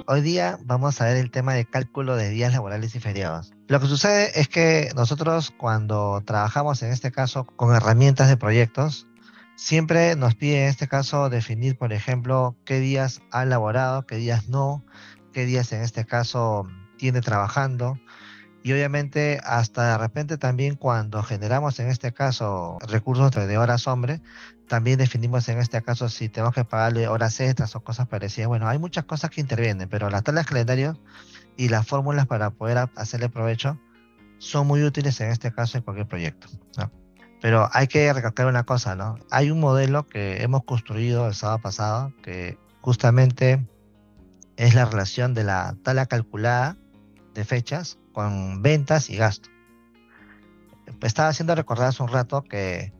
Hoy día vamos a ver el tema de cálculo de días laborales y feriados. Lo que sucede es que nosotros cuando trabajamos en este caso con herramientas de proyectos, siempre nos pide en este caso definir, por ejemplo, qué días ha laborado, qué días no, qué días en este caso tiene trabajando. Y obviamente hasta de repente también cuando generamos en este caso recursos de horas hombre, también definimos en este caso si tenemos que pagarle horas extras o cosas parecidas. Bueno, hay muchas cosas que intervienen, pero las tablas de calendario y las fórmulas para poder hacerle provecho son muy útiles en este caso en cualquier proyecto, ¿no? Pero hay que recalcar una cosa, ¿no? Hay un modelo que hemos construido el sábado pasado que justamente es la relación de la tabla calculada de fechas con ventas y gasto. Estaba haciendo recordar hace un rato que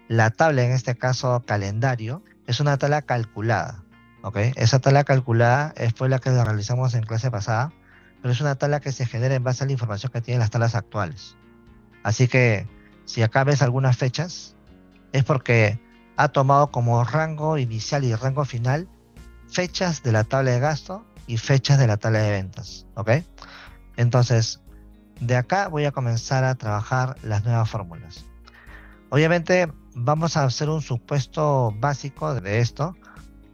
la tabla, en este caso calendario, es una tabla calculada, ¿ok? Esa tabla calculada fue la que la realizamos en clase pasada, pero es una tabla que se genera en base a la información que tienen las tablas actuales. Así que si acá ves algunas fechas, es porque ha tomado como rango inicial y rango final fechas de la tabla de gasto y fechas de la tabla de ventas, ¿ok? Entonces, de acá voy a comenzar a trabajar las nuevas fórmulas. Obviamente vamos a hacer un supuesto básico de esto,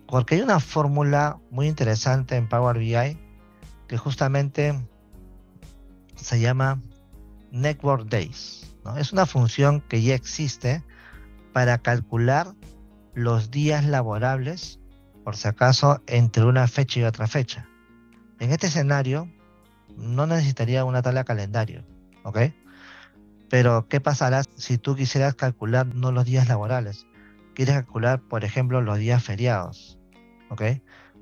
porque hay una fórmula muy interesante en Power BI que justamente se llama Network Days, ¿no? Es una función que ya existe para calcular los días laborables, por si acaso, entre una fecha y otra fecha. En este escenario no necesitaría una tabla de calendario, ¿ok? Pero, ¿qué pasará si tú quisieras calcular no los días laborales? Quieres calcular, por ejemplo, los días feriados, ¿ok?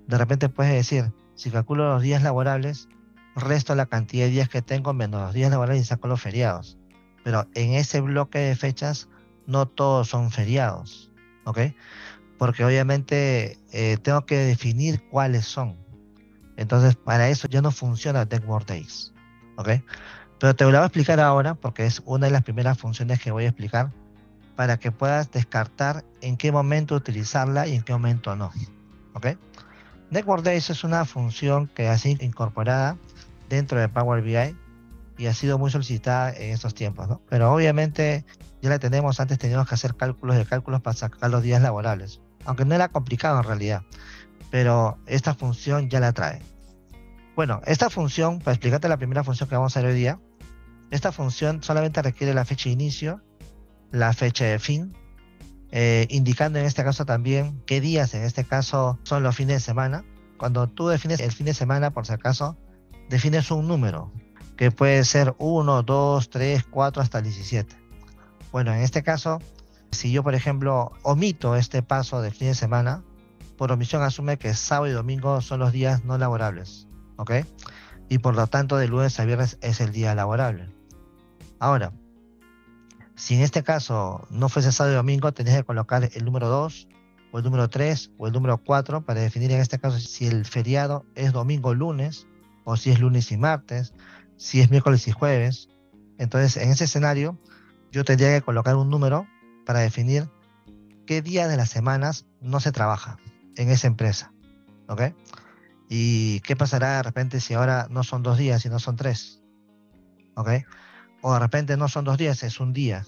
De repente puedes decir, si calculo los días laborables, resto la cantidad de días que tengo menos los días laborales y saco los feriados. Pero en ese bloque de fechas, no todos son feriados, ¿ok? Porque obviamente tengo que definir cuáles son. Entonces, para eso ya no funciona Network Days, ¿ok? Pero te lo voy a explicar ahora porque es una de las primeras funciones que voy a explicar para que puedas descartar en qué momento utilizarla y en qué momento no. ¿Ok? Network Days es una función que ha sido incorporada dentro de Power BI y ha sido muy solicitada en estos tiempos, ¿no? Pero obviamente ya la tenemos, antes teníamos que hacer cálculos de cálculos para sacar los días laborables, aunque no era complicado en realidad, pero esta función ya la trae. Bueno, esta función, para explicarte la primera función que vamos a ver hoy día, esta función solamente requiere la fecha de inicio, la fecha de fin, indicando en este caso también qué días en este caso son los fines de semana. Cuando tú defines el fin de semana, por si acaso, defines un número, que puede ser 1, 2, 3, 4 hasta el 17. Bueno, en este caso, si yo, por ejemplo, omito este paso de fin de semana, por omisión asume que sábado y domingo son los días no laborables, ¿ok? Y por lo tanto, de lunes a viernes es el día laborable. Ahora, si en este caso no fuese sábado y domingo, tendrías que colocar el número 2 o el número 3 o el número 4 para definir en este caso si el feriado es domingo o lunes, o si es lunes y martes, si es miércoles y jueves. Entonces, en ese escenario, yo tendría que colocar un número para definir qué día de las semanas no se trabaja en esa empresa, ¿ok? Y qué pasará de repente si ahora no son 2 días, sino son 3, ¿ok? O de repente no son 2 días, es un día.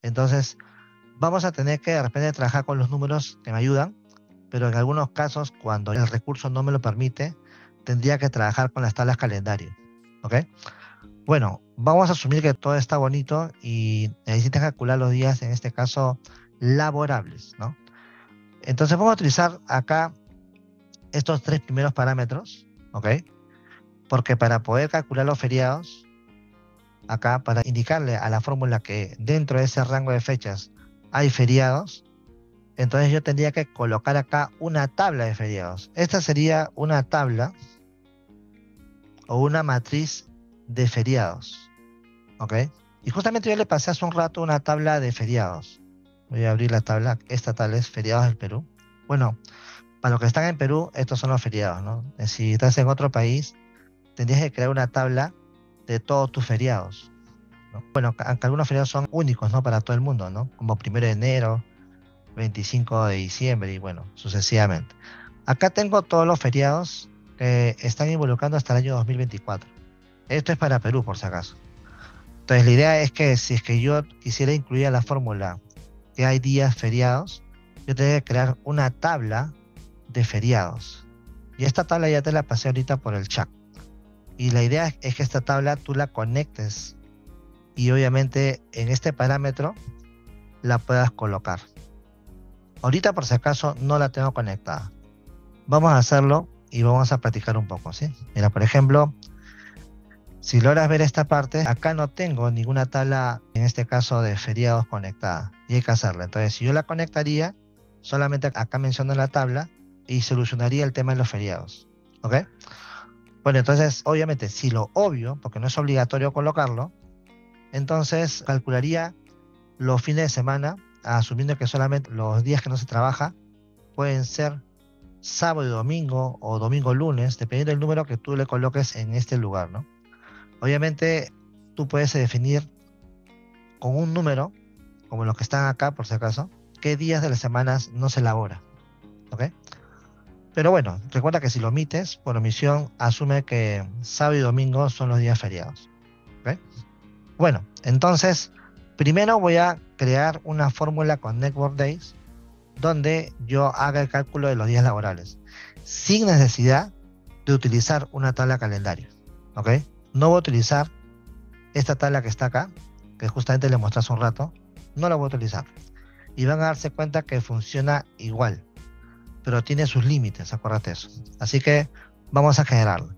Entonces, vamos a tener que de repente trabajar con los números que me ayudan, pero en algunos casos, cuando el recurso no me lo permite, tendría que trabajar con las tablas calendario, ¿ok? Bueno, vamos a asumir que todo está bonito y necesitas calcular los días, en este caso, laborables, ¿no? Entonces vamos a utilizar acá estos tres primeros parámetros, ¿ok? Porque para poder calcular los feriados, acá, para indicarle a la fórmula que dentro de ese rango de fechas hay feriados, entonces yo tendría que colocar acá una tabla de feriados. Esta sería una tabla o una matriz de feriados, ¿ok? Y justamente yo le pasé hace un rato una tabla de feriados. Voy a abrir la tabla. Esta tabla es feriados del Perú. Bueno, para los que están en Perú, estos son los feriados, ¿no? Si estás en otro país, tendrías que crear una tabla de todos tus feriados, ¿no? Bueno, aunque algunos feriados son únicos, ¿no? Para todo el mundo, ¿no? Como 1 de enero, 25 de diciembre y bueno, sucesivamente. Acá tengo todos los feriados que están involucrando hasta el año 2024. Esto es para Perú, por si acaso. Entonces, la idea es que si es que yo quisiera incluir a la fórmula que hay días feriados, yo tendría que crear una tabla de feriados. Y esta tabla ya te la pasé ahorita por el chat. Y la idea es que esta tabla tú la conectes y obviamente en este parámetro la puedas colocar. Ahorita por si acaso no la tengo conectada. Vamos a hacerlo y vamos a practicar un poco, ¿sí? Mira, por ejemplo, si logras ver esta parte, acá no tengo ninguna tabla, en este caso de feriados conectada, y hay que hacerla. Entonces, si yo la conectaría, solamente acá menciono la tabla y solucionaría el tema de los feriados, ¿ok? Bueno, entonces, obviamente, si lo obvio, porque no es obligatorio colocarlo, entonces calcularía los fines de semana, asumiendo que solamente los días que no se trabaja pueden ser sábado y domingo o domingo lunes, dependiendo del número que tú le coloques en este lugar, ¿no? Obviamente tú puedes definir con un número, como los que están acá por si acaso, qué días de las semanas no se elabora, ¿ok? Pero bueno, recuerda que si lo omites, por omisión, asume que sábado y domingo son los días feriados, ¿ok? Bueno, entonces, primero voy a crear una fórmula con Network Days donde yo haga el cálculo de los días laborales, sin necesidad de utilizar una tabla calendario, ¿ok? No voy a utilizar esta tabla que está acá, que justamente le mostré hace un rato, no la voy a utilizar. Y van a darse cuenta que funciona igual, pero tiene sus límites, acuérdate eso. Así que vamos a generarla.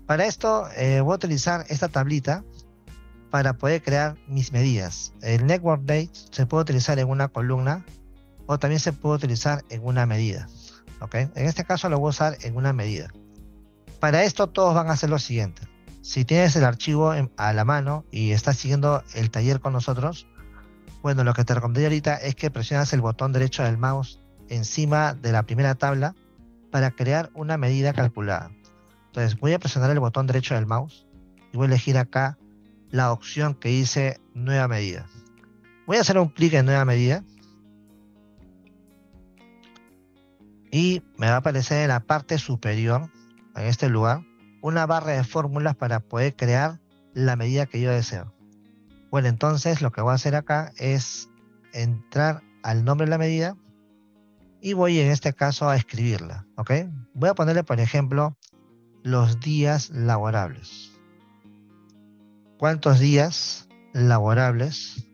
Para esto voy a utilizar esta tablita para poder crear mis medidas. El Network Date se puede utilizar en una columna o también se puede utilizar en una medida, ¿ok? En este caso lo voy a usar en una medida. Para esto todos van a hacer lo siguiente. Si tienes el archivo a la mano y estás siguiendo el taller con nosotros, bueno, lo que te recomendaría ahorita es que presionas el botón derecho del mouse encima de la primera tabla para crear una medida calculada. Entonces voy a presionar el botón derecho del mouse y voy a elegir acá la opción que dice nueva medida. Voy a hacer un clic en nueva medida y me va a aparecer en la parte superior, en este lugar, una barra de fórmulas para poder crear la medida que yo deseo. Bueno, entonces lo que voy a hacer acá es entrar al nombre de la medida y voy en este caso a escribirla, ¿ok? Voy a ponerle, por ejemplo, los días laborables. ¿Cuántos días laborables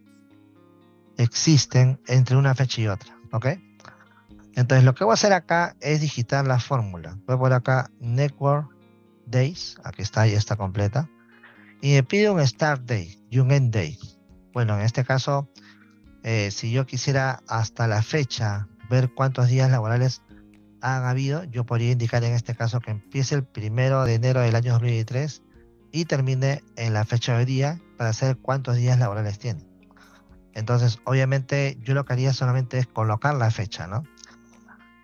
existen entre una fecha y otra? ¿Ok? Entonces lo que voy a hacer acá es digitar la fórmula. Voy por acá Network Days, aquí está, ya está completa. Y me pide un Start Day y un End Day. Bueno, en este caso, si yo quisiera hasta la fecha ver cuántos días laborales han habido, yo podría indicar en este caso que empiece el 1 de enero del año 2023 y termine en la fecha de día para saber cuántos días laborales tiene. Entonces, obviamente, yo lo que haría solamente es colocar la fecha, ¿no?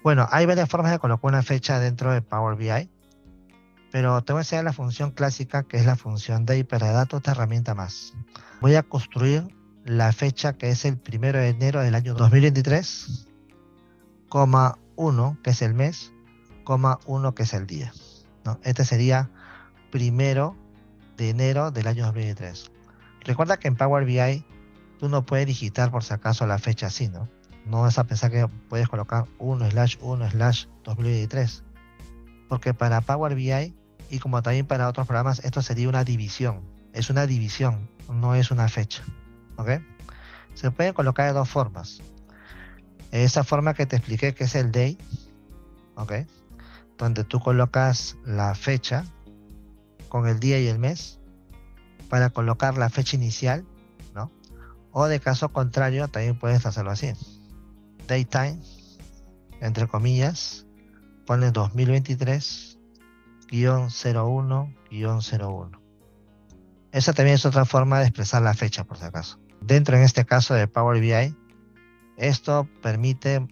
Bueno, hay varias formas de colocar una fecha dentro de Power BI, pero te voy a enseñar la función clásica, que es la función day, pero de datos otra herramienta más. Voy a construir la fecha que es el 1 de enero del año 2023, coma 1, que es el mes, coma 1, que es el día, ¿no? Este sería 1 de enero del año 2023. Recuerda que en Power BI tú no puedes digitar por si acaso la fecha así, ¿no? No vas a pensar que puedes colocar 1/1/2023. Porque para Power BI y como también para otros programas, esto sería una división. Es una división, no es una fecha, ¿ok? Se pueden colocar de dos formas. Esa forma que te expliqué, que es el day, ¿ok? Donde tú colocas la fecha con el día y el mes para colocar la fecha inicial, ¿no? O de caso contrario, también puedes hacerlo así. Daytime, entre comillas, pones 2023-01-01. Esa también es otra forma de expresar la fecha, por si acaso. Dentro, en este caso de Power BI, esto permite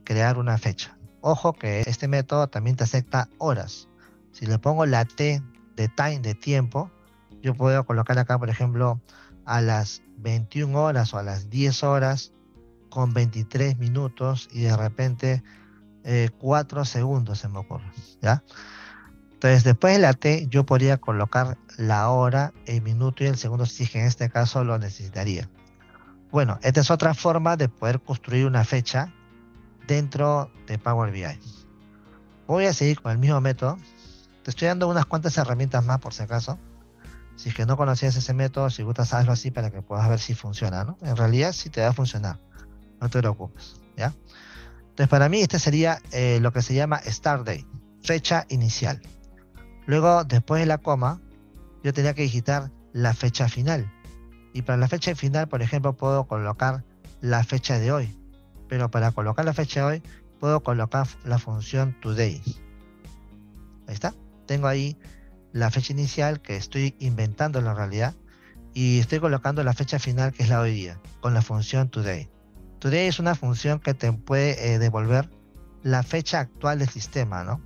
crear una fecha. Ojo que este método también te acepta horas. Si le pongo la T de time, de tiempo, yo puedo colocar acá, por ejemplo, a las 21 horas o a las 10 horas con 23 minutos y de repente 4 segundos se me ocurre, ¿ya? Entonces, después de la T, yo podría colocar la hora, el minuto y el segundo, si es que en este caso lo necesitaría. Bueno, esta es otra forma de poder construir una fecha dentro de Power BI. Voy a seguir con el mismo método. Te estoy dando unas cuantas herramientas más por si acaso. Si es que no conocías ese método, si gustas, hazlo así para que puedas ver si funciona, ¿no? En realidad sí te va a funcionar. No te preocupes, ¿ya? Entonces, para mí, este sería lo que se llama Start Date, fecha inicial. Luego, después de la coma, yo tenía que digitar la fecha final. Y para la fecha final, por ejemplo, puedo colocar la fecha de hoy. Pero para colocar la fecha de hoy, puedo colocar la función today. Ahí está. Tengo ahí la fecha inicial que estoy inventando en la realidad. Y estoy colocando la fecha final, que es la de hoy día, con la función today. Today es una función que te puede devolver la fecha actual del sistema, ¿no?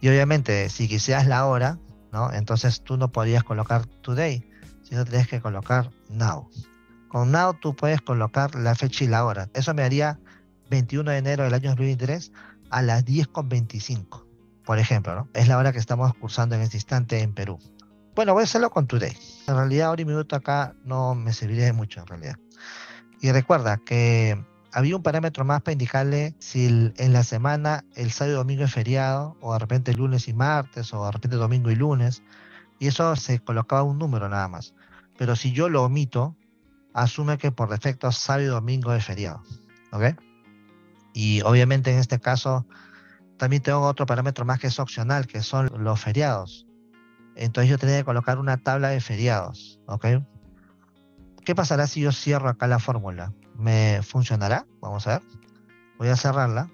Y obviamente, si quisieras la hora, ¿no? Entonces tú no podrías colocar today, sino tendrías que colocar now. Con now tú puedes colocar la fecha y la hora. Eso me haría 21 de enero del año 2023 a las 10:25, por ejemplo, ¿no? Es la hora que estamos cursando en este instante en Perú. Bueno, voy a hacerlo con today. En realidad, hora y minuto acá no me serviría de mucho, en realidad. Y recuerda que había un parámetro más para indicarle si en la semana el sábado y domingo es feriado, o de repente lunes y martes, o de repente domingo y lunes, y eso se colocaba un número nada más. Pero si yo lo omito, asume que por defecto sábado y domingo es feriado, ¿ok? Y obviamente en este caso también tengo otro parámetro más que es opcional, que son los feriados. Entonces yo tendría que colocar una tabla de feriados, ¿ok? ¿Qué pasará si yo cierro acá la fórmula? ¿Me funcionará? Vamos a ver. Voy a cerrarla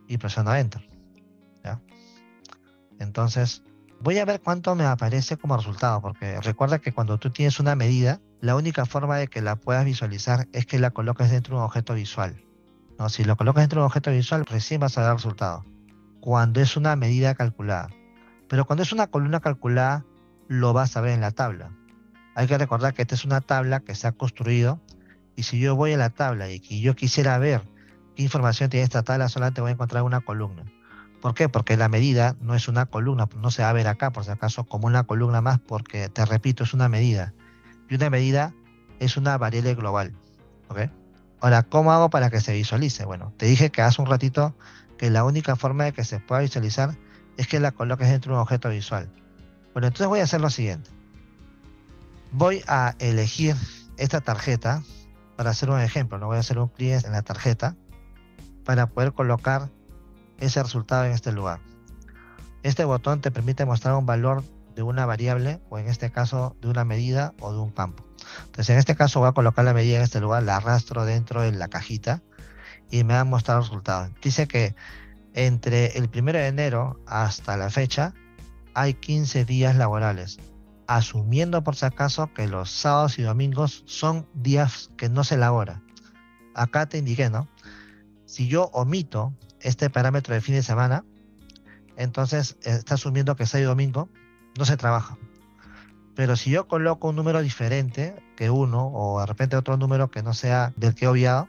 y presiono Enter, ¿ya? Entonces, voy a ver cuánto me aparece como resultado, porque recuerda que cuando tú tienes una medida, la única forma de que la puedas visualizar es que la coloques dentro de un objeto visual, ¿no? Si lo colocas dentro de un objeto visual, recién vas a dar resultado, cuando es una medida calculada. Pero cuando es una columna calculada, lo vas a ver en la tabla. Hay que recordar que esta es una tabla que se ha construido, y si yo voy a la tabla y que yo quisiera ver qué información tiene esta tabla, solamente voy a encontrar una columna. ¿Por qué? Porque la medida no es una columna, no se va a ver acá, por si acaso, como una columna más, porque, te repito, es una medida. Y una medida es una variable global, ¿ok? Ahora, ¿cómo hago para que se visualice? Bueno, te dije que hace un ratito que la única forma de que se pueda visualizar es que la coloques dentro de un objeto visual. Bueno, entonces voy a hacer lo siguiente. Voy a elegir esta tarjeta para hacer un ejemplo. No voy a hacer un clic en la tarjeta para poder colocar ese resultado en este lugar. Este botón te permite mostrar un valor de una variable, o en este caso de una medida o de un campo. Entonces en este caso voy a colocar la medida en este lugar, la arrastro dentro de la cajita y me va a mostrar el resultado. Dice que entre el 1 de enero hasta la fecha hay 15 días laborales, asumiendo por si acaso que los sábados y domingos son días que no se elabora. Acá te indiqué, ¿no? Si yo omito este parámetro de fin de semana, entonces está asumiendo que sábado y domingo no se trabaja. Pero si yo coloco un número diferente que 1, o de repente otro número que no sea del que he obviado,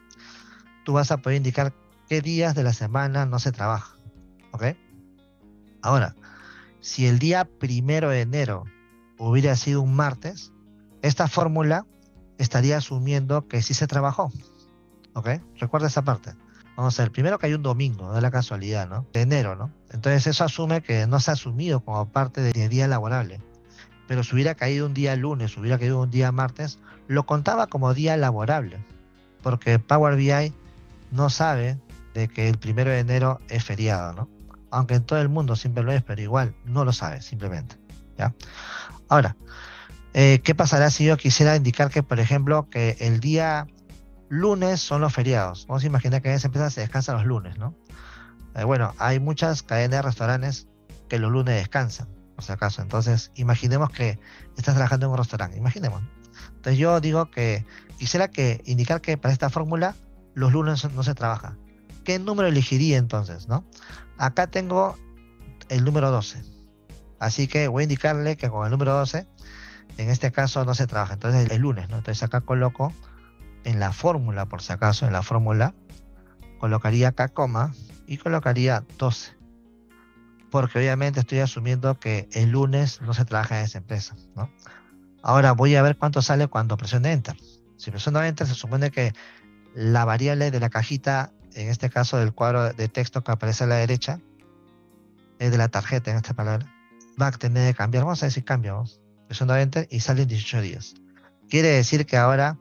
tú vas a poder indicar qué días de la semana no se trabaja, ¿ok? Ahora, si el día 1 de enero hubiera sido un martes, esta fórmula estaría asumiendo que sí se trabajó, ¿ok? Recuerda esa parte. Vamos a ver, primero que hay un domingo, de la casualidad, ¿no? De enero, ¿no? Entonces eso asume que no se ha asumido como parte de día laborable. Pero si hubiera caído un día lunes, hubiera caído un día martes, lo contaba como día laborable. Porque Power BI no sabe de que el 1 de enero es feriado, ¿no? Aunque en todo el mundo siempre lo es, pero igual no lo sabe, simplemente, ¿ya? Ahora, ¿qué pasará si yo quisiera indicar que, por ejemplo, que el día lunes son los feriados? Vamos a imaginar que en esa empresa se descansa los lunes, ¿no? Bueno, hay muchas cadenas de restaurantes que los lunes descansan, por si acaso. Entonces, imaginemos que estás trabajando en un restaurante, imaginemos, ¿no? Entonces yo digo que quisiera indicar que para esta fórmula los lunes no se trabaja. ¿Qué número elegiría entonces, no? Acá tengo el número 12. Así que voy a indicarle que con el número 12, en este caso no se trabaja. Entonces el lunes, ¿no? Entonces acá coloco en la fórmula, por si acaso, en la fórmula, colocaría acá coma y colocaría 12. porque obviamente estoy asumiendo que el lunes no se trabaja en esa empresa, ¿no? Ahora voy a ver cuánto sale cuando presione Enter. Si presiono Enter, se supone que la variable de la cajita, en este caso del cuadro de texto que aparece a la derecha, es de la tarjeta en esta palabra, va a tener que cambiar. Vamos a decir cambio, vamos. Presiono Enter y salen 18 días. Quiere decir que ahora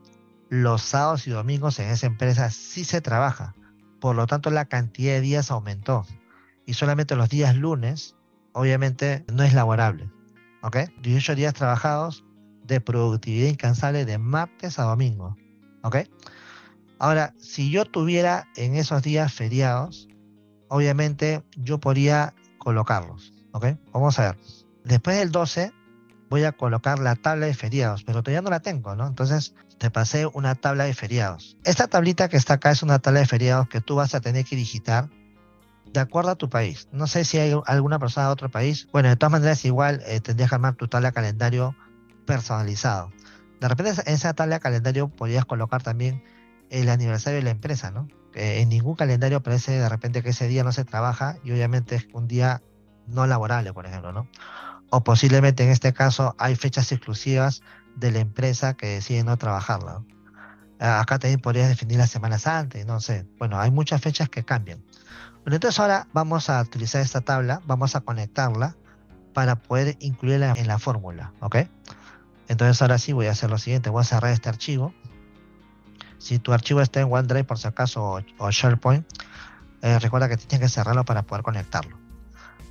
los sábados y domingos en esa empresa sí se trabaja. Por lo tanto, la cantidad de días aumentó. Y solamente los días lunes, obviamente, no es laborable. ¿Ok? 18 días trabajados de productividad incansable de martes a domingo. ¿Ok? Ahora, si yo tuviera en esos días feriados, obviamente yo podría colocarlos. ¿Ok? Vamos a ver. Después del 12 voy a colocar la tabla de feriados, pero todavía no la tengo, ¿no? Entonces te pasé una tabla de feriados. Esta tablita que está acá es una tabla de feriados que tú vas a tener que digitar de acuerdo a tu país. No sé si hay alguna persona de otro país. Bueno, de todas maneras igual tendrías que armar tu tabla de calendario personalizado. De repente en esa tabla de calendario podrías colocar también el aniversario de la empresa, ¿no? En ningún calendario aparece de repente que ese día no se trabaja y obviamente es un día no laborable, por ejemplo, ¿no? O posiblemente en este caso hay fechas exclusivas de la empresa que decide no trabajarla, ¿no? Acá también podrías definir las semanas antes, no sé. Bueno, hay muchas fechas que cambian. Bueno, entonces ahora vamos a utilizar esta tabla, vamos a conectarla para poder incluirla en la fórmula, ¿ok? Entonces ahora sí voy a hacer lo siguiente, voy a cerrar este archivo. Si tu archivo está en OneDrive por si acaso o SharePoint, recuerda que tienes que cerrarlo para poder conectarlo.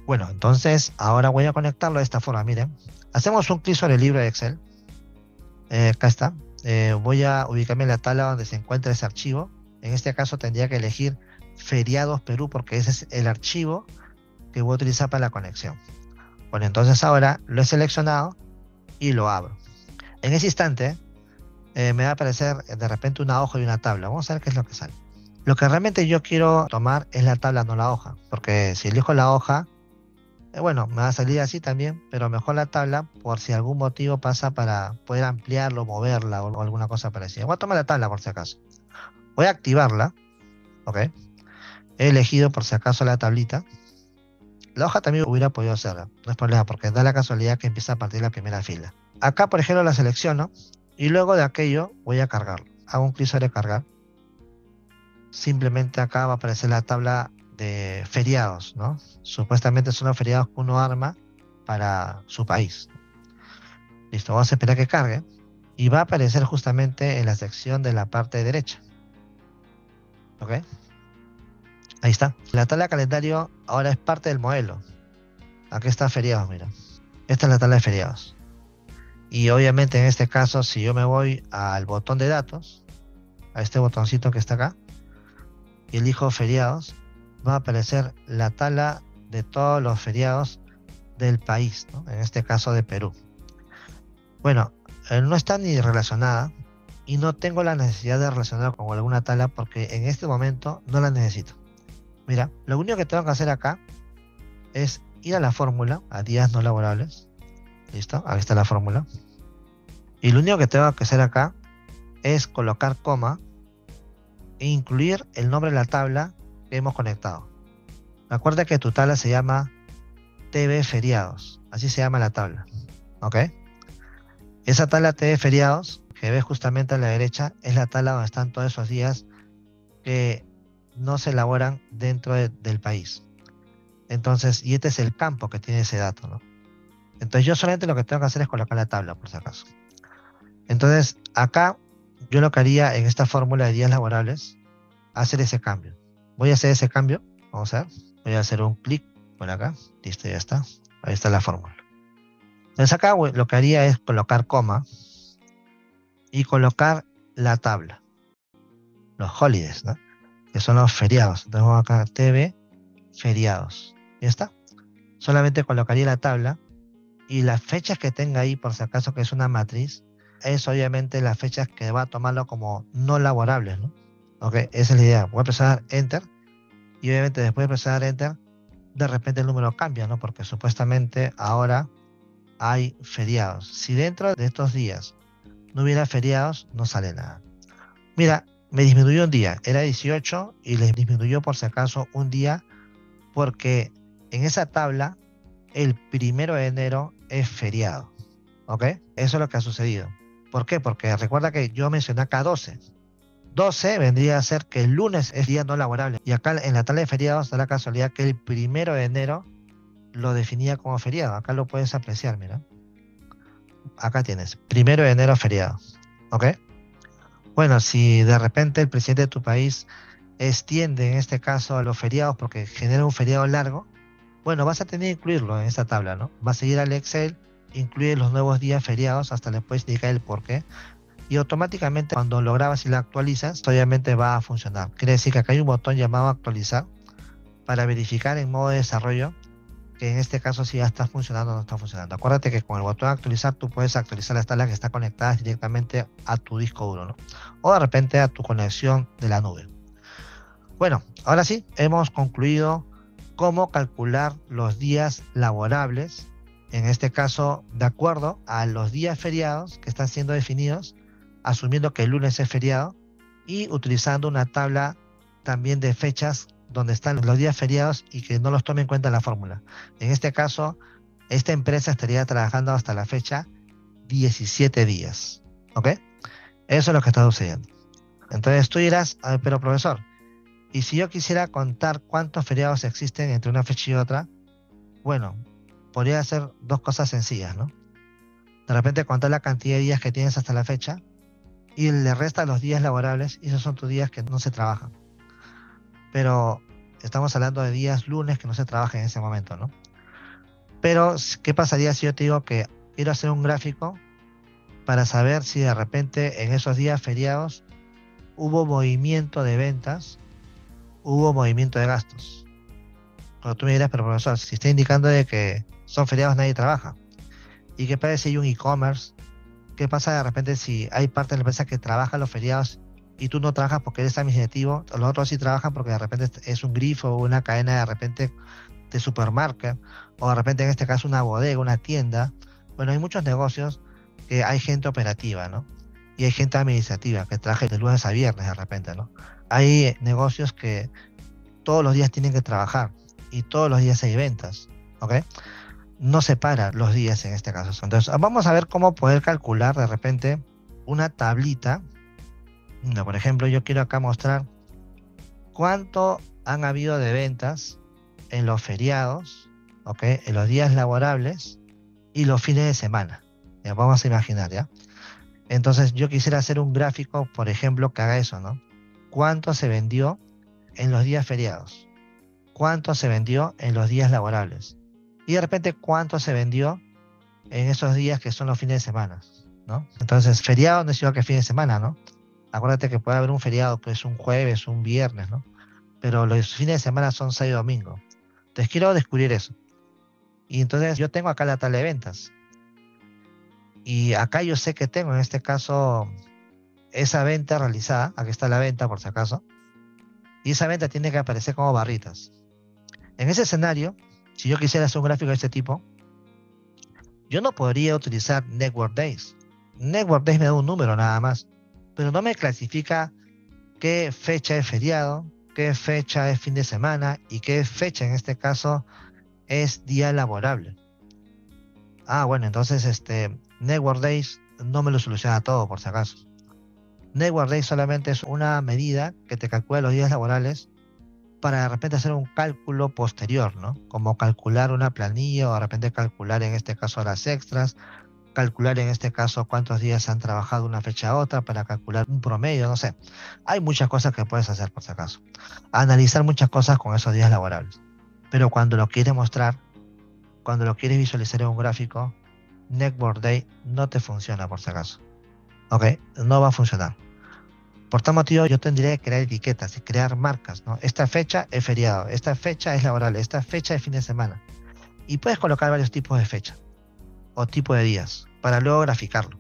Bueno, entonces ahora voy a conectarlo de esta forma, miren. Hacemos un clic sobre el libro de Excel. Acá está. Voy a ubicarme en la tabla donde se encuentra ese archivo. En este caso tendría que elegir Feriados Perú porque ese es el archivo que voy a utilizar para la conexión. Bueno, entonces ahora lo he seleccionado y lo abro. En ese instante me va a aparecer de repente una hoja y una tabla. Vamos a ver qué es lo que sale. Lo que realmente yo quiero tomar es la tabla, no la hoja. Porque si elijo la hoja, bueno, me va a salir así también, pero mejor la tabla por si algún motivo pasa para poder ampliarlo, moverla o alguna cosa parecida. Voy a tomar la tabla por si acaso. Voy a activarla, ¿ok? He elegido por si acaso la tablita. La hoja también hubiera podido hacerla, no es problema, porque da la casualidad que empieza a partir de la primera fila. Acá, por ejemplo, la selecciono y luego de aquello voy a cargarlo. Hago un clic sobre cargar. Simplemente acá va a aparecer la tabla de feriados, ¿no? Supuestamente son los feriados que uno arma para su país. Listo, vamos a esperar que cargue y va a aparecer justamente en la sección de la parte derecha. ¿Ok? Ahí está. La tabla de calendario ahora es parte del modelo. Aquí está feriados, mira. Esta es la tabla de feriados. Y obviamente en este caso, si yo me voy al botón de datos, a este botoncito que está acá, y elijo feriados, va a aparecer la tabla de todos los feriados del país, ¿no? En este caso de Perú. Bueno, no está ni relacionada y no tengo la necesidad de relacionar con alguna tabla porque en este momento no la necesito. Mira, lo único que tengo que hacer acá es ir a la fórmula, a días no laborables. Listo, ahí está la fórmula. Y lo único que tengo que hacer acá es colocar coma e incluir el nombre de la tabla que hemos conectado. Recuerda que tu tabla se llama TV Feriados, así se llama la tabla, ¿ok? Esa tabla TV Feriados que ves justamente a la derecha es la tabla donde están todos esos días que no se elaboran dentro del país. Entonces, y este es el campo que tiene ese dato, ¿no? Entonces yo solamente lo que tengo que hacer es colocar la tabla, por si acaso. Entonces, acá yo lo que haría en esta fórmula de días laborables, hacer ese cambio. Voy a hacer ese cambio, vamos a ver. Voy a hacer un clic por acá, listo, ya está. Ahí está la fórmula. Entonces acá lo que haría es colocar coma y colocar la tabla, los holidays, ¿no? Que son los feriados. Entonces vamos acá, TV, feriados. Ya está. Solamente colocaría la tabla y las fechas que tenga ahí, por si acaso que es una matriz, es obviamente las fechas que va a tomarlo como no laborables, ¿no? Ok, esa es la idea. Voy a presionar Enter y obviamente después de presionar Enter, de repente el número cambia, ¿no? Porque supuestamente ahora hay feriados. Si dentro de estos días no hubiera feriados, no sale nada. Mira, me disminuyó un día, era 18 y les disminuyó por si acaso un día porque En esa tabla, el 1 de enero es feriado, ¿ok? Eso es lo que ha sucedido. ¿Por qué? Porque recuerda que yo mencioné acá 12. 12 vendría a ser que el lunes es día no laborable. Y acá en la tabla de feriados da la casualidad que el 1 de enero lo definía como feriado. Acá lo puedes apreciar, mira. Acá tienes, 1 de enero feriado, ¿ok? Bueno, si de repente el presidente de tu país extiende en este caso a los feriados porque genera un feriado largo, bueno, vas a tener que incluirlo en esta tabla, ¿no? Vas a ir al Excel, incluye los nuevos días feriados, hasta le puedes indicar el por qué, y automáticamente cuando lo grabas y lo actualizas, obviamente va a funcionar. Quiere decir que acá hay un botón llamado actualizar para verificar en modo de desarrollo que en este caso si ya está funcionando o no está funcionando. Acuérdate que con el botón actualizar tú puedes actualizar las tablas que están conectadas directamente a tu disco duro, ¿no? O de repente a tu conexión de la nube. Bueno, ahora sí, hemos concluido cómo calcular los días laborables, en este caso de acuerdo a los días feriados que están siendo definidos, asumiendo que el lunes es feriado y utilizando una tabla también de fechas donde están los días feriados y que no los tome en cuenta en la fórmula. En este caso, esta empresa estaría trabajando hasta la fecha 17 días. ¿Ok? Eso es lo que está sucediendo. Entonces tú dirás, "Ay, pero profesor, y si yo quisiera contar cuántos feriados existen entre una fecha y otra, bueno, podría hacer dos cosas sencillas, ¿no? De repente contar la cantidad de días que tienes hasta la fecha y le resta los días laborables y esos son tus días que no se trabajan. Pero estamos hablando de días lunes que no se trabaja en ese momento, ¿no? Pero, ¿qué pasaría si yo te digo que quiero hacer un gráfico para saber si de repente en esos días feriados hubo movimiento de ventas, hubo movimiento de gastos? Pero tú me dirás, pero profesor, si está indicando de que son feriados nadie trabaja. ¿Y qué pasa si hay un e-commerce? ¿Qué pasa de repente si hay parte de la empresa que trabaja los feriados y tú no trabajas porque eres administrativo? Los otros sí trabajan porque de repente es un grifo o una cadena de repente de supermarket, o de repente en este caso una bodega, una tienda. Bueno, hay muchos negocios que hay gente operativa, ¿no? Y hay gente administrativa que trabaja de lunes a viernes de repente, ¿no? Hay negocios que todos los días tienen que trabajar y todos los días hay ventas, ¿ok? No separa los días en este caso. Entonces, vamos a ver cómo poder calcular de repente una tablita. Por ejemplo, yo quiero acá mostrar cuánto han habido de ventas en los feriados, ¿ok? En los días laborables y los fines de semana. Ya, vamos a imaginar, ¿ya? Entonces, yo quisiera hacer un gráfico, por ejemplo, que haga eso, ¿no? ¿Cuánto se vendió en los días feriados? ¿Cuánto se vendió en los días laborables? Y de repente, ¿cuánto se vendió en esos días que son los fines de semana, ¿no? Entonces, feriado no es igual que fin de semana, ¿no? Acuérdate que puede haber un feriado que es un jueves, un viernes, ¿no? Pero los fines de semana son sábado y domingo. Entonces, quiero descubrir eso. Y entonces, yo tengo acá la tabla de ventas. Y acá yo sé que tengo, en este caso, esa venta realizada. Aquí está la venta, por si acaso. Y esa venta tiene que aparecer como barritas. En ese escenario, si yo quisiera hacer un gráfico de este tipo, yo no podría utilizar Network Days. Network Days me da un número nada más, pero no me clasifica qué fecha es feriado, qué fecha es fin de semana y qué fecha en este caso es día laborable. Bueno, entonces Network Days no me lo soluciona todo, por si acaso. Network Days solamente es una medida que te calcula los días laborables para de repente hacer un cálculo posterior, ¿no? Como calcular una planilla o de repente calcular en este caso horas extras, calcular en este caso cuántos días han trabajado una fecha a otra para calcular un promedio, no sé. Hay muchas cosas que puedes hacer por si acaso. Analizar muchas cosas con esos días laborables. Pero cuando lo quieres mostrar, cuando lo quieres visualizar en un gráfico, Network Day no te funciona por si acaso. ¿Ok? No va a funcionar. Por tal motivo, yo tendría que crear etiquetas y crear marcas, ¿no? Esta fecha es feriado, esta fecha es laboral, esta fecha es fin de semana. Y puedes colocar varios tipos de fecha o tipo de días para luego graficarlo.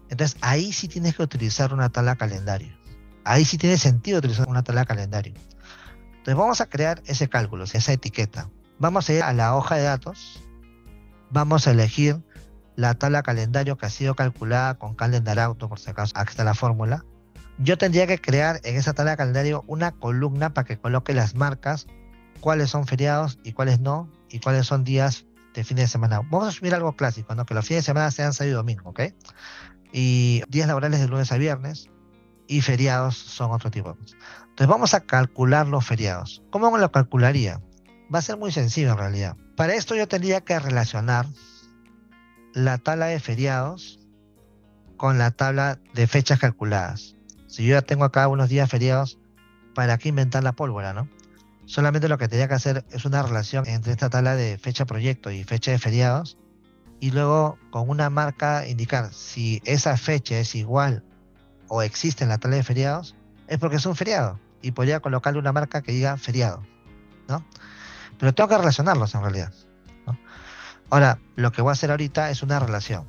Entonces, ahí sí tienes que utilizar una tabla calendario. Ahí sí tiene sentido utilizar una tabla calendario. Entonces, vamos a crear ese cálculo, esa etiqueta. Vamos a ir a la hoja de datos. Vamos a elegir la tabla calendario que ha sido calculada con Calendar Auto, por si acaso. Aquí está la fórmula. Yo tendría que crear en esa tabla de calendario una columna para que coloque las marcas cuáles son feriados y cuáles no, y cuáles son días de fin de semana. Vamos a asumir algo clásico, ¿no? Que los fines de semana sean sábado y domingo, ¿ok? Y días laborales de lunes a viernes, y feriados son otro tipo. Entonces vamos a calcular los feriados. ¿Cómo lo calcularía? Va a ser muy sencillo en realidad. Para esto yo tendría que relacionar la tabla de feriados con la tabla de fechas calculadas. Si yo ya tengo acá unos días feriados, ¿para qué inventar la pólvora, no? Solamente lo que tenía que hacer es una relación entre esta tabla de fecha proyecto y fecha de feriados, y luego con una marca indicar si esa fecha es igual o existe en la tabla de feriados, es porque es un feriado, y podría colocarle una marca que diga feriado, ¿no? Pero tengo que relacionarlos en realidad, ¿no? Ahora, lo que voy a hacer ahorita es una relación.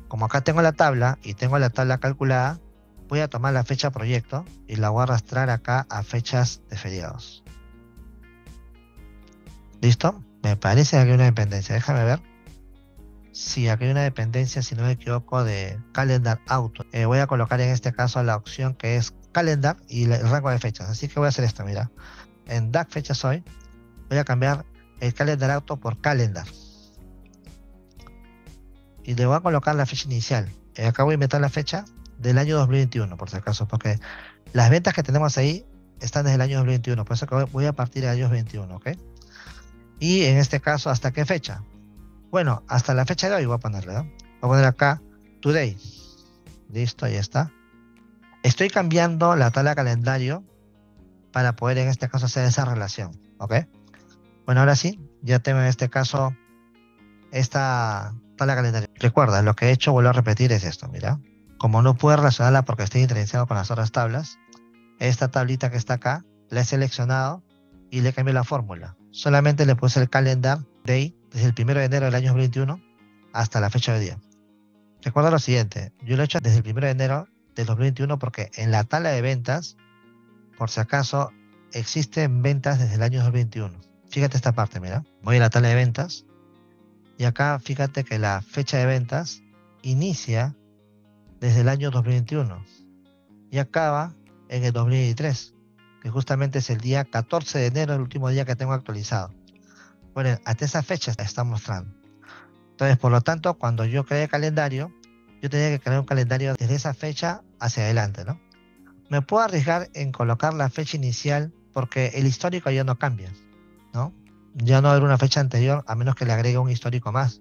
Como acá tengo la tabla y tengo la tabla calculada, voy a tomar la fecha proyecto y la voy a arrastrar acá a fechas de feriados. ¿Listo? Me parece que aquí hay una dependencia. Déjame ver. Sí, aquí hay una dependencia, si no me equivoco, de Calendar Auto. Voy a colocar en este caso la opción que es Calendar y el rango de fechas. Así que voy a hacer esto, mira. En DAC fechas hoy, voy a cambiar el Calendar Auto por Calendar. Y le voy a colocar la fecha inicial. Acá voy a inventar la fecha del año 2021, por si acaso, porque las ventas que tenemos ahí están desde el año 2021. Por eso que voy a partir del año 21, ¿ok? Y en este caso, ¿hasta qué fecha? Bueno, hasta la fecha de hoy voy a ponerle, ¿no? Voy a poner acá Today. Listo, ya está. Estoy cambiando la tabla de calendario para poder en este caso hacer esa relación, ¿ok? Bueno, ahora sí, ya tengo en este caso esta tabla de calendario. Recuerda, lo que he hecho, vuelvo a repetir, es esto, mira. Como no puedo relacionarla porque estoy diferenciado con las otras tablas, esta tablita que está acá, la he seleccionado y le cambié la fórmula. Solamente le puse el calendar day desde el 1 de enero del año 2021 hasta la fecha de día. Recuerda lo siguiente, yo lo he hecho desde el 1 de enero del 2021 porque en la tabla de ventas, por si acaso, existen ventas desde el año 2021. Fíjate esta parte, mira. Voy a la tabla de ventas y acá fíjate que la fecha de ventas inicia desde el año 2021 y acaba en el 2023, que justamente es el día 14 de enero, el último día que tengo actualizado. Bueno, hasta esa fecha está mostrando. Entonces, por lo tanto, cuando yo creé el calendario, yo tenía que crear un calendario desde esa fecha hacia adelante, ¿no? Me puedo arriesgar en colocar la fecha inicial porque el histórico ya no cambia, ¿no? Ya no va a haber una fecha anterior a menos que le agregue un histórico más,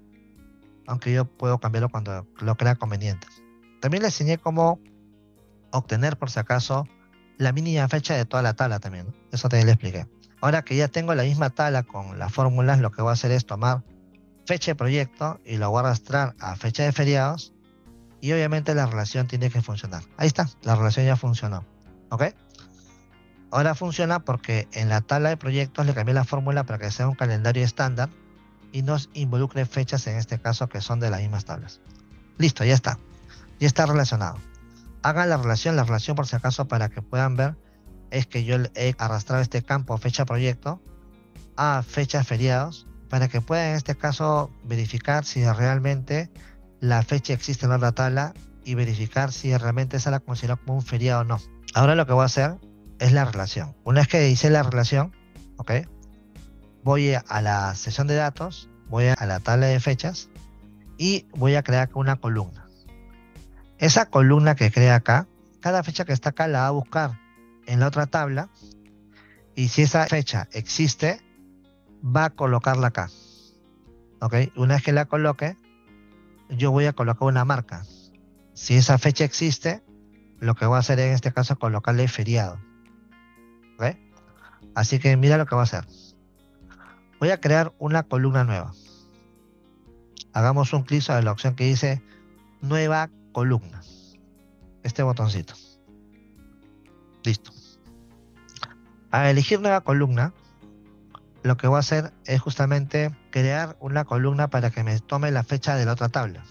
aunque yo puedo cambiarlo cuando lo crea conveniente. También le enseñé cómo obtener, por si acaso, la mínima fecha de toda la tabla también, ¿no? Eso también le expliqué. Ahora que ya tengo la misma tabla con las fórmulas, lo que voy a hacer es tomar fecha de proyecto y lo voy a arrastrar a fecha de feriados y obviamente la relación tiene que funcionar. Ahí está, la relación ya funcionó, ¿ok? Ahora funciona porque en la tabla de proyectos le cambié la fórmula para que sea un calendario estándar y nos involucre fechas en este caso que son de las mismas tablas. Listo, ya está relacionado. Hagan la relación por si acaso para que puedan ver es que yo he arrastrado este campo fecha proyecto a fecha feriados para que puedan en este caso verificar si realmente la fecha existe en la otra tabla y verificar si realmente esa la considero como un feriado o no. Ahora lo que voy a hacer es la relación. Una vez que hice la relación, ¿ok? Voy a la sección de datos, voy a la tabla de fechas y voy a crear una columna. Esa columna que crea acá, cada fecha que está acá la va a buscar en la otra tabla y si esa fecha existe, va a colocarla acá. ¿Ok? Una vez que la coloque, yo voy a colocar una marca. Si esa fecha existe, lo que voy a hacer en este caso es colocarle feriado. ¿Ok? Así que mira lo que voy a hacer. Voy a crear una columna nueva. Hagamos un clic sobre la opción que dice nueva columna. Este botoncito. Listo. Al elegir nueva columna, lo que voy a hacer es justamente crear una columna para que me tome la fecha de la otra tabla.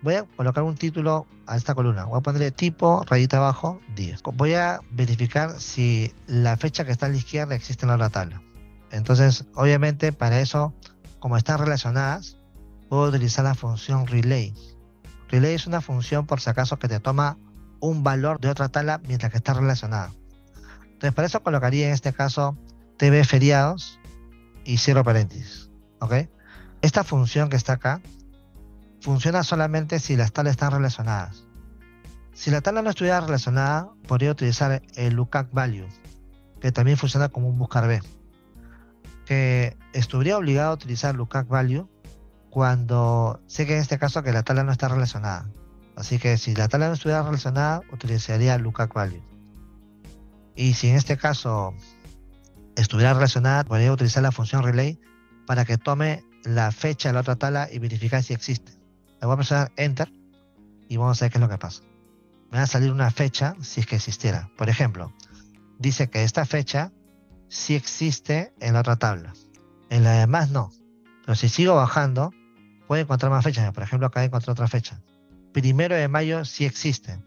Voy a colocar un título a esta columna. Voy a ponerle tipo, rayita abajo, 10. Voy a verificar si la fecha que está a la izquierda existe en la otra tabla. Entonces, obviamente, para eso, como están relacionadas, puedo utilizar la función relay. Relay es una función, por si acaso, que te toma un valor de otra tabla mientras que está relacionada. Entonces, para eso colocaría en este caso tb feriados y cierro paréntesis. ¿Ok? Esta función que está acá funciona solamente si las tablas están relacionadas. Si la tabla no estuviera relacionada, podría utilizar el lookup value, que también funciona como un buscar B. Que estuviera obligado a utilizar lookup value cuando sé que en este caso que la tabla no está relacionada. Así que si la tabla no estuviera relacionada, utilizaría lookup value. Y si en este caso estuviera relacionada, podría utilizar la función relay para que tome la fecha de la otra tabla y verificar si existe. Le voy a presionar enter y vamos a ver qué es lo que pasa. Me va a salir una fecha si es que existiera. Por ejemplo, dice que esta fecha sí existe en la otra tabla. En la demás no. Pero si sigo bajando, puedo encontrar más fechas. Por ejemplo, acá encontré otra fecha. 1 de mayo sí existe.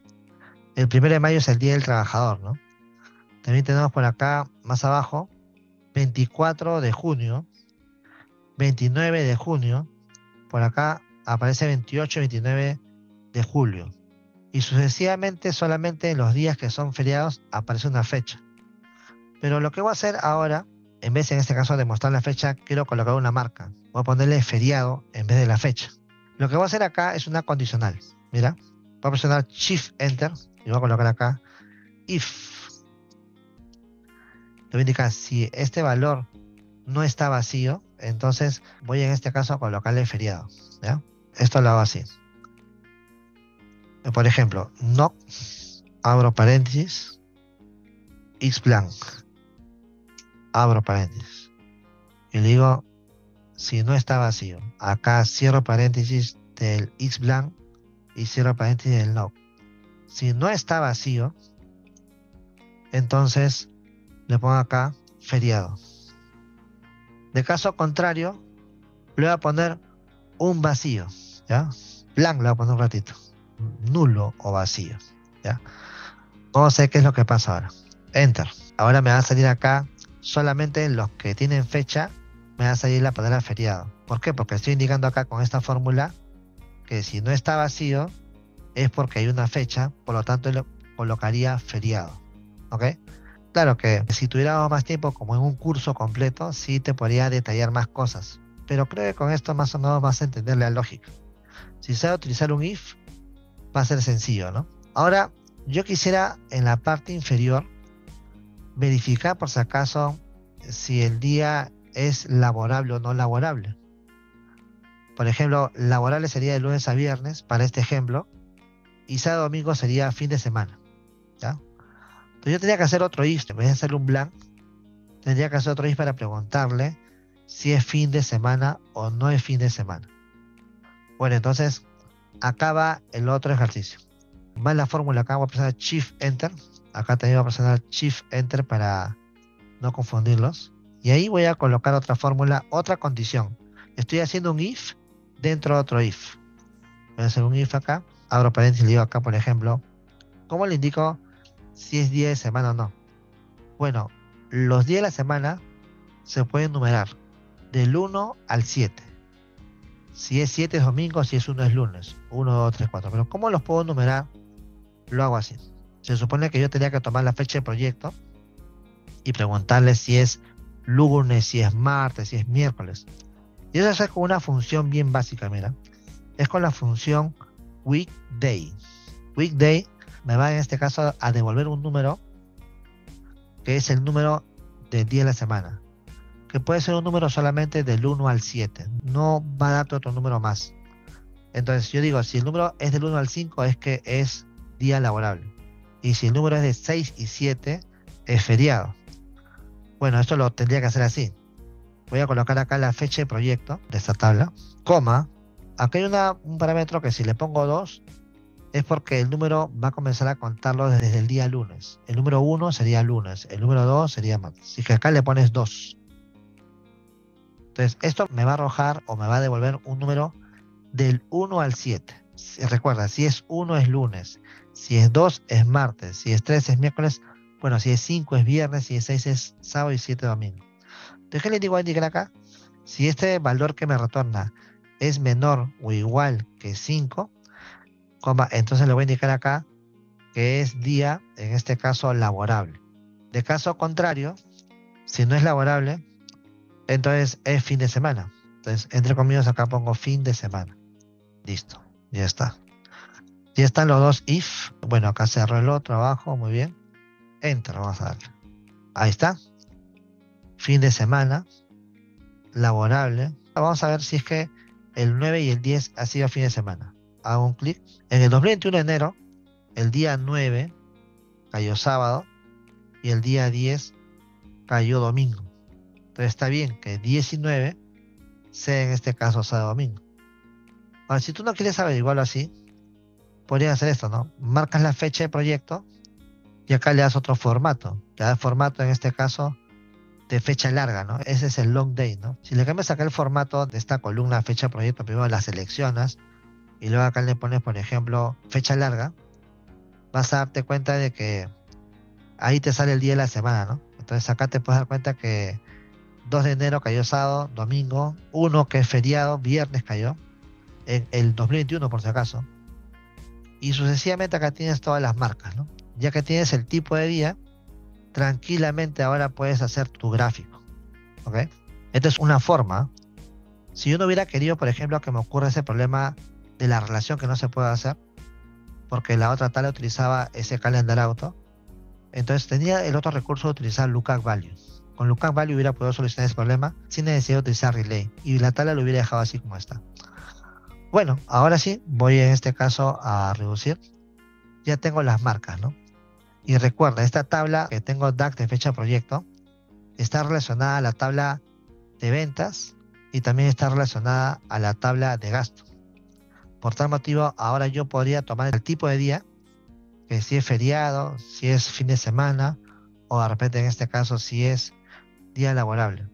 El 1 de mayo es el Día del Trabajador, ¿no? También tenemos por acá, más abajo, 24 de junio, 29 de junio. Por acá aparece 28 y 29 de julio. Y sucesivamente, solamente en los días que son feriados, aparece una fecha. Pero lo que voy a hacer ahora, en vez en este caso de mostrar la fecha, quiero colocar una marca. Voy a ponerle feriado en vez de la fecha. Lo que voy a hacer acá es una condicional. Mira, voy a presionar Shift Enter y voy a colocar acá if. Le voy a indicar si este valor no está vacío, entonces voy en este caso a colocarle feriado. ¿Ya? Esto lo hago así. Por ejemplo, no, abro paréntesis, xblank, abro paréntesis. Y le digo, si no está vacío. Acá cierro paréntesis del xblank y cierro paréntesis del no. Si no está vacío, entonces le pongo acá feriado. De caso contrario, le voy a poner un vacío, ¿ya? Blank le voy a poner un ratito. Nulo o vacío, ¿ya? Vamos a ver qué es lo que pasa ahora. Enter. Ahora me va a salir acá solamente los que tienen fecha, me va a salir la palabra feriado. ¿Por qué? Porque estoy indicando acá con esta fórmula que si no está vacío es porque hay una fecha, por lo tanto le colocaría feriado. ¿Ok? Claro que si tuviéramos más tiempo, como en un curso completo, sí te podría detallar más cosas. Pero creo que con esto más o menos vas a entender la lógica. Si sabes utilizar un if, va a ser sencillo, ¿no? Ahora, yo quisiera en la parte inferior verificar por si acaso si el día es laborable o no laborable. Por ejemplo, laborable sería de lunes a viernes, para este ejemplo, y sábado domingo sería fin de semana, ¿ya? Entonces yo tendría que hacer otro if, en vez de hacerle un blank, tendría que hacer otro if para preguntarle si es fin de semana o no es fin de semana. Bueno, entonces acá va el otro ejercicio. Va la fórmula acá, voy a presionar Shift Enter. Acá también voy a presionar Shift Enter para no confundirlos. Y ahí voy a colocar otra fórmula, otra condición. Estoy haciendo un if dentro de otro if. Voy a hacer un if acá. Abro paréntesis y le digo acá, por ejemplo, ¿cómo le indico si es día de semana o no? Bueno, los días de la semana se pueden numerar del 1 al 7. Si es 7 es domingo, si es 1 es lunes. 1, 2, 3, 4. Pero ¿cómo los puedo numerar? Lo hago así. Se supone que yo tenía que tomar la fecha de proyecto y preguntarle si es lunes, si es martes, si es miércoles. Y eso es con una función bien básica, mira. Es con la función weekday. Weekday me va en este caso a devolver un número que es el número del día de la semana. Que puede ser un número solamente del 1 al 7. No va a darte otro número más. Entonces yo digo, si el número es del 1 al 5 es que es día laborable. Y si el número es de 6 y 7 es feriado. Bueno, esto lo tendría que hacer así. Voy a colocar acá la fecha de proyecto de esta tabla, coma. Acá hay un parámetro que si le pongo 2 es porque el número va a comenzar a contarlo desde el día lunes. El número 1 sería lunes, el número 2 sería martes. Así que acá le pones 2. Entonces esto me va a arrojar o me va a devolver un número del 1 al 7. Recuerda, si es 1 es lunes, si es 2 es martes, si es 3 es miércoles, bueno, si es 5 es viernes, si es 6 es sábado y 7 domingo. Entonces, ¿qué le digo a indicar acá? Si este valor que me retorna es menor o igual que 5, entonces le voy a indicar acá que es día, en este caso, laborable. De caso contrario, Si no es laborable, entonces es fin de semana. Entonces, entre comillas, acá pongo fin de semana. Listo, ya está. Ya están los dos if. Bueno, acá cerró el otro abajo, muy bien. Enter, vamos a darle. Ahí está. Fin de semana, laborable. Vamos a ver si es que el 9 y el 10 ha sido fin de semana. Hago un clic. En el 2021 de enero, el día 9 cayó sábado y el día 10 cayó domingo. Entonces está bien que 19 sea en este caso sábado domingo. Ahora, si tú no quieres averiguarlo así, podrías hacer esto, ¿no? Marcas la fecha de proyecto y acá le das otro formato. Le das formato en este caso de fecha larga, ¿no? Ese es el long day, ¿no? Si le cambias acá el formato de esta columna fecha de proyecto, primero la seleccionas y luego acá le pones, por ejemplo, fecha larga, vas a darte cuenta de que ahí te sale el día de la semana, ¿no? Entonces acá te puedes dar cuenta que 2 de enero cayó sábado, domingo, 1 que es feriado, viernes cayó, en el 2021 por si acaso. Y sucesivamente acá tienes todas las marcas, ¿no? Ya que tienes el tipo de día, tranquilamente ahora puedes hacer tu gráfico, ¿ok? Esta es una forma. Si yo no hubiera querido, por ejemplo, que me ocurra ese problema de la relación que no se puede hacer, porque la otra tabla utilizaba ese calendar auto, entonces tenía el otro recurso de utilizar lookup value. Con lookup value hubiera podido solucionar ese problema sin necesidad de utilizar relay y la tabla lo hubiera dejado así como está. Bueno, ahora sí, voy en este caso a reducir. Ya tengo las marcas, ¿no? Y recuerda, esta tabla que tengo DAX de fecha de proyecto está relacionada a la tabla de ventas y también está relacionada a la tabla de gasto. Por tal motivo, ahora yo podría tomar el tipo de día, que si es feriado, si es fin de semana, o de repente en este caso si es día laborable.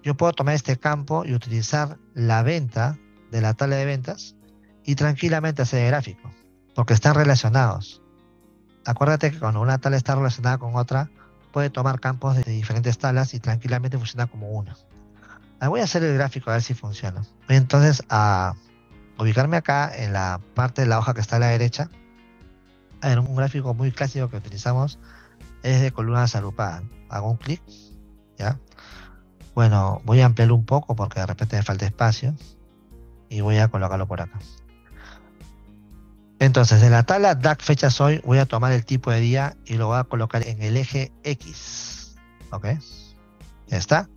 Yo puedo tomar este campo y utilizar la venta de la tabla de ventas y tranquilamente hacer el gráfico, porque están relacionados. Acuérdate que cuando una tabla está relacionada con otra, puede tomar campos de diferentes tablas y tranquilamente funciona como una. Voy a hacer el gráfico a ver si funciona. Voy entonces a ubicarme acá en la parte de la hoja que está a la derecha. A ver, un gráfico muy clásico que utilizamos es de columnas agrupadas. Hago un clic, ¿ya? Bueno, voy a ampliarlo un poco porque de repente me falta espacio y voy a colocarlo por acá. Entonces, de la tabla DAC fechas hoy, voy a tomar el tipo de día y lo voy a colocar en el eje X. ¿Ok? Ya está.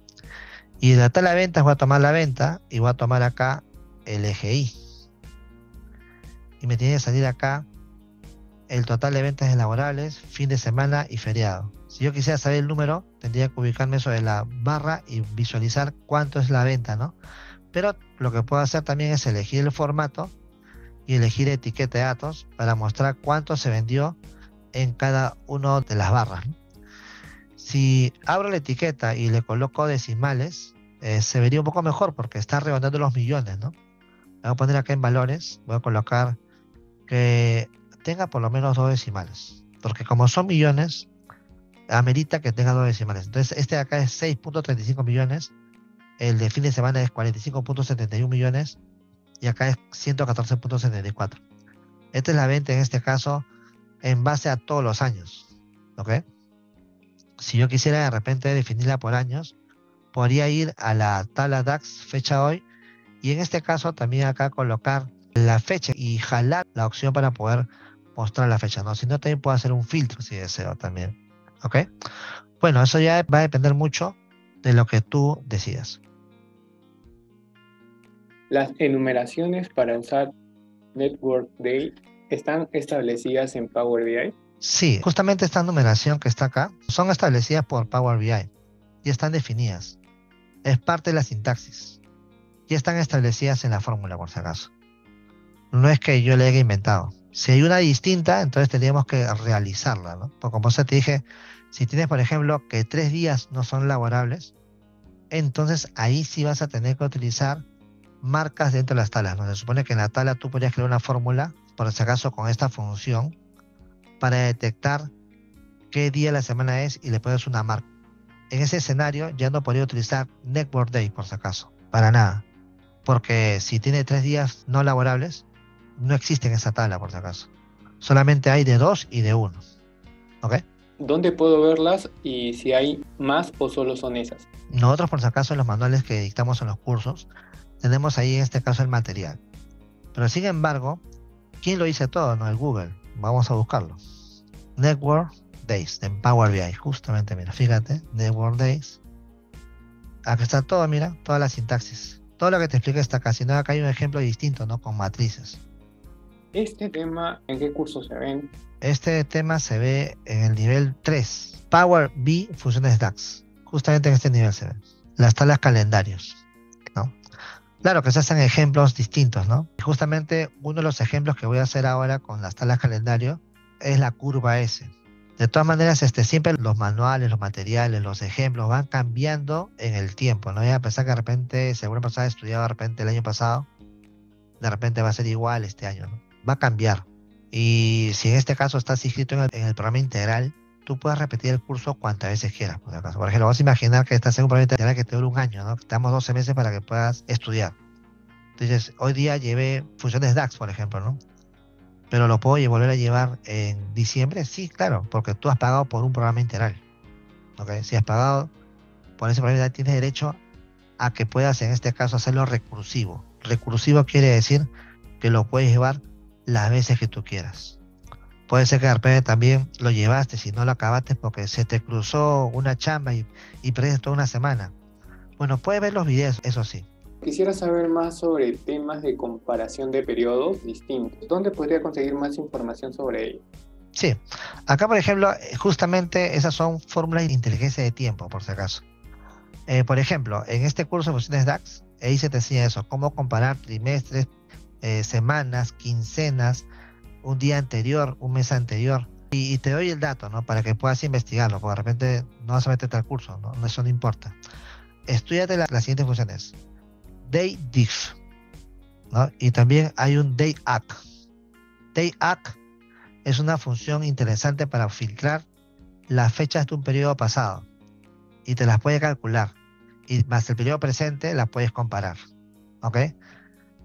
Y de la tabla de ventas voy a tomar la venta y voy a tomar acá el eje Y. Y me tiene que salir acá el total de ventas laborables, fin de semana y feriado. Si yo quisiera saber el número, tendría que ubicarme sobre la barra y visualizar cuánto es la venta, ¿no? Pero lo que puedo hacer también es elegir el formato y elegir etiqueta de datos para mostrar cuánto se vendió en cada una de las barras, ¿no? Si abro la etiqueta y le coloco decimales, se vería un poco mejor porque está redondeando los millones, ¿no? Voy a poner acá en valores, voy a colocar que tenga por lo menos 2 decimales, porque como son millones, amerita que tenga 2 decimales. Entonces este de acá es 6.35 millones, el de fin de semana es 45.71 millones y acá es 114.74. Esta es la venta en este caso en base a todos los años, ¿ok? Si yo quisiera de repente definirla por años, podría ir a la tabla DAX fecha hoy y en este caso también acá colocar la fecha y jalar la opción para poder mostrar la fecha, ¿no? Si no, también puedo hacer un filtro si deseo también, ¿ok? Bueno, eso ya va a depender mucho de lo que tú decidas. Las enumeraciones para usar Network Day están establecidas en Power BI. Sí, justamente esta numeración que está acá son establecidas por Power BI y están definidas. Es parte de la sintaxis. Ya están establecidas en la fórmula, por si acaso. No es que yo le haya inventado. Si hay una distinta, entonces tendríamos que realizarla, ¿no? Porque como te dije, si tienes, por ejemplo, que 3 días no son laborables, entonces ahí sí vas a tener que utilizar marcas dentro de las tablas, ¿no? Se supone que en la tabla tú podrías crear una fórmula, por si acaso con esta función, para detectar qué día de la semana es y le pones una marca. En ese escenario ya no podría utilizar Network Day, por si acaso, para nada. Porque si tiene 3 días no laborables, no existe en esa tabla, por si acaso. Solamente hay de 2 y de 1. ¿Ok? ¿Dónde puedo verlas y si hay más o solo son esas? Nosotros, por si acaso, en los manuales que dictamos en los cursos, tenemos ahí en este caso el material. Pero sin embargo, ¿quién lo dice todo? No, el Google. Vamos a buscarlo. Network Days en Power BI. Justamente, mira, fíjate, Network Days. Acá está todo, mira, toda la sintaxis. Todo lo que te explica está acá. Si no, acá hay un ejemplo distinto, ¿no? Con matrices. ¿Este tema en qué curso se ven? Este tema se ve en el nivel 3. Power BI funciones DAX. Justamente en este nivel se ve. Las tablas calendarios, ¿no? Claro que se hacen ejemplos distintos, ¿no? Y justamente uno de los ejemplos que voy a hacer ahora con las tablas calendario es la curva S. De todas maneras, siempre los manuales, los materiales, los ejemplos van cambiando en el tiempo. No voy a pensar que de repente, si alguna persona ha estudiado de repente el año pasado, de repente va a ser igual este año, ¿no? Va a cambiar. Y si en este caso estás inscrito en el programa integral, tú puedes repetir el curso cuantas veces quieras, por si acaso. Por ejemplo, vamos a imaginar que estás en un programa integral que te dura un año, ¿no? Te damos 12 meses para que puedas estudiar. Entonces, hoy día llevé funciones DAX, por ejemplo, ¿no? Pero lo puedo volver a llevar en diciembre, sí, claro, porque tú has pagado por un programa integral, ¿ok? Si has pagado por ese programa integral, tienes derecho a que puedas, en este caso, hacerlo recursivo. Recursivo quiere decir que lo puedes llevar las veces que tú quieras. Puede ser que de repente también lo llevaste, si no lo acabaste porque se te cruzó una chamba y perdiste toda una semana. Bueno, puedes ver los videos, eso sí. Quisiera saber más sobre temas de comparación de periodos distintos. ¿Dónde podría conseguir más información sobre ello? Sí, acá por ejemplo, justamente esas son fórmulas de inteligencia de tiempo, por si acaso. Por ejemplo, en este curso de funciones DAX, ahí se te enseña eso, cómo comparar trimestres, semanas, quincenas, un día anterior, un mes anterior. Y te doy el dato, ¿no? Para que puedas investigarlo, porque de repente no vas a meterte al curso, ¿no? Eso no importa. Estudiate las siguientes funciones. DayDiff, ¿no? Y también hay un DayAC. DayAC es una función interesante para filtrar las fechas de un periodo pasado y te las puede calcular. Y más el periodo presente las puedes comparar. ¿Ok?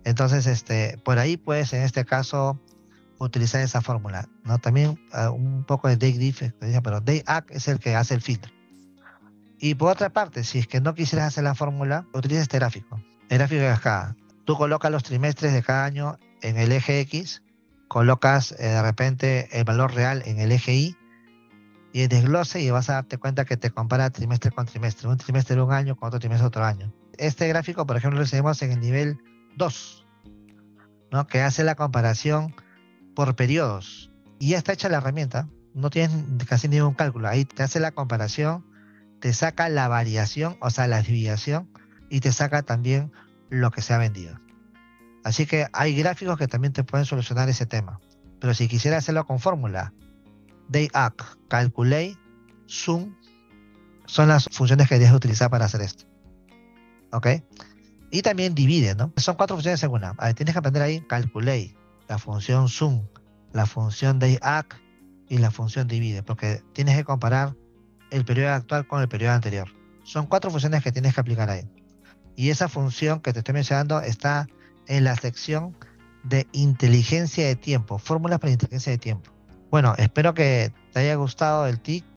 Entonces, por ahí puedes, en este caso, utilizar esa fórmula, ¿no? También un poco de DayDiff, pero DayAC es el que hace el filtro. Y por otra parte, si es que no quisieras hacer la fórmula, utiliza este gráfico. El gráfico de acá, tú colocas los trimestres de cada año en el eje X, colocas de repente el valor real en el eje Y y el desglose y vas a darte cuenta que te compara trimestre con trimestre. Un trimestre de un año con otro trimestre de otro año. Este gráfico, por ejemplo, lo tenemos en el nivel 2, ¿no? Que hace la comparación por periodos. Y ya está hecha la herramienta. No tienes casi ningún cálculo. Ahí te hace la comparación, te saca la variación, o sea, la desviación, y te saca también lo que se ha vendido. Así que hay gráficos que también te pueden solucionar ese tema. Pero si quisiera hacerlo con fórmula, DayAC, Calculate, Zoom, son las funciones que deberías utilizar para hacer esto. ¿Ok? Y también divide, ¿no? Son 4 funciones en una. A ver, tienes que aprender ahí Calculate, la función Zoom, la función DayAC y la función divide, porque tienes que comparar el periodo actual con el periodo anterior. Son 4 funciones que tienes que aplicar ahí. Y esa función que te estoy mencionando está en la sección de inteligencia de tiempo, fórmulas para inteligencia de tiempo. Bueno, espero que te haya gustado el TIC